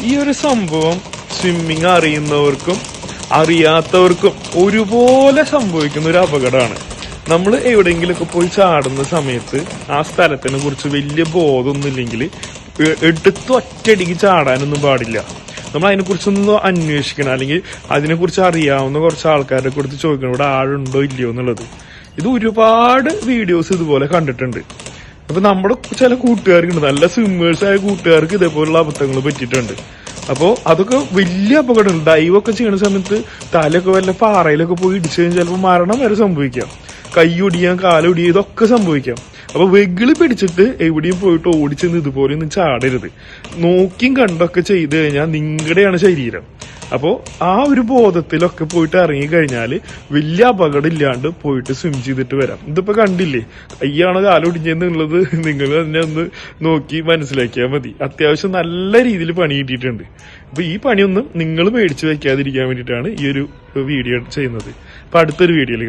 ഈ ഒരു സംഭവം സ്വിമ്മിങ് അറിയുന്നവർക്കും അറിയാത്തവർക്കും ഒരുപോലെ സംഭവിക്കുന്ന ഒരു അപകടമാണ്. നമ്മൾ എവിടെയെങ്കിലുമൊക്കെ പോയി ചാടുന്ന സമയത്ത് ആ സ്ഥലത്തിനെ കുറിച്ച് വലിയ ബോധമൊന്നുമില്ലെങ്കിൽ എടുത്ത് ഒറ്റയടിക്ക് ചാടാനൊന്നും പാടില്ല. നമ്മൾ അതിനെക്കുറിച്ചൊന്ന് അന്വേഷിക്കണം, അല്ലെങ്കിൽ അതിനെക്കുറിച്ച് അറിയാവുന്ന കുറച്ച് ആൾക്കാരെ കൊടുത്ത് ചോദിക്കണം ഇവിടെ ആഴുണ്ടോ ഇല്ലയോ എന്നുള്ളത്. ഇത് ഒരുപാട് വീഡിയോസ് ഇതുപോലെ കണ്ടിട്ടുണ്ട്. അപ്പൊ നമ്മുടെ ചില കൂട്ടുകാർക്കുണ്ട്, നല്ല സ്വിമ്മേഴ്സ് ആയ കൂട്ടുകാർക്ക് ഇതേപോലുള്ള അബദ്ധങ്ങൾ പറ്റിയിട്ടുണ്ട്. അപ്പോൾ അതൊക്കെ വലിയ അപകടമാണ്. ഡൈവൊക്കെ ചെയ്യുന്ന സമയത്ത് തലയൊക്കെ വല്ല പാറയിലൊക്കെ പോയി ഇടിച്ചു കഴിഞ്ഞാൽ ചിലപ്പോൾ മരണം വരെ സംഭവിക്കാം. കൈയൊടിയാം, കാലൊടിയാം, ഇതൊക്കെ സംഭവിക്കാം. അപ്പൊ വെഗിളി പിടിച്ചിട്ട് എവിടെയും പോയിട്ട് ഓടിച്ചെന്ന് ഇതുപോലെ ഒന്നും ചാടരുത്. നോക്കിയും കണ്ടൊക്കെ ചെയ്ത് കഴിഞ്ഞാൽ നിങ്ങളുടെയാണ് ശരീരം. അപ്പോൾ ആ ഒരു ബോധത്തിലൊക്കെ പോയിട്ട് ഇറങ്ങിക്കഴിഞ്ഞാൽ വലിയ അപകടം ഇല്ലാണ്ട് പോയിട്ട് സ്വിം ചെയ്തിട്ട് വരാം. ഇതിപ്പോ കണ്ടില്ലേ, കയ്യാണോ കാലൊടിഞ്ഞെന്നുള്ളത് നിങ്ങൾ തന്നെ ഒന്ന് നോക്കി മനസ്സിലാക്കിയാൽ മതി. അത്യാവശ്യം നല്ല രീതിയിൽ പണി കിട്ടിയിട്ടുണ്ട്. അപ്പൊ ഈ പണിയൊന്നും നിങ്ങൾ മേടിച്ചു വെക്കാതിരിക്കാൻ വേണ്ടിയിട്ടാണ് ഈ ഒരു വീഡിയോ ചെയ്യുന്നത്. അപ്പൊ അടുത്തൊരു വീഡിയോയിൽ കാണാം.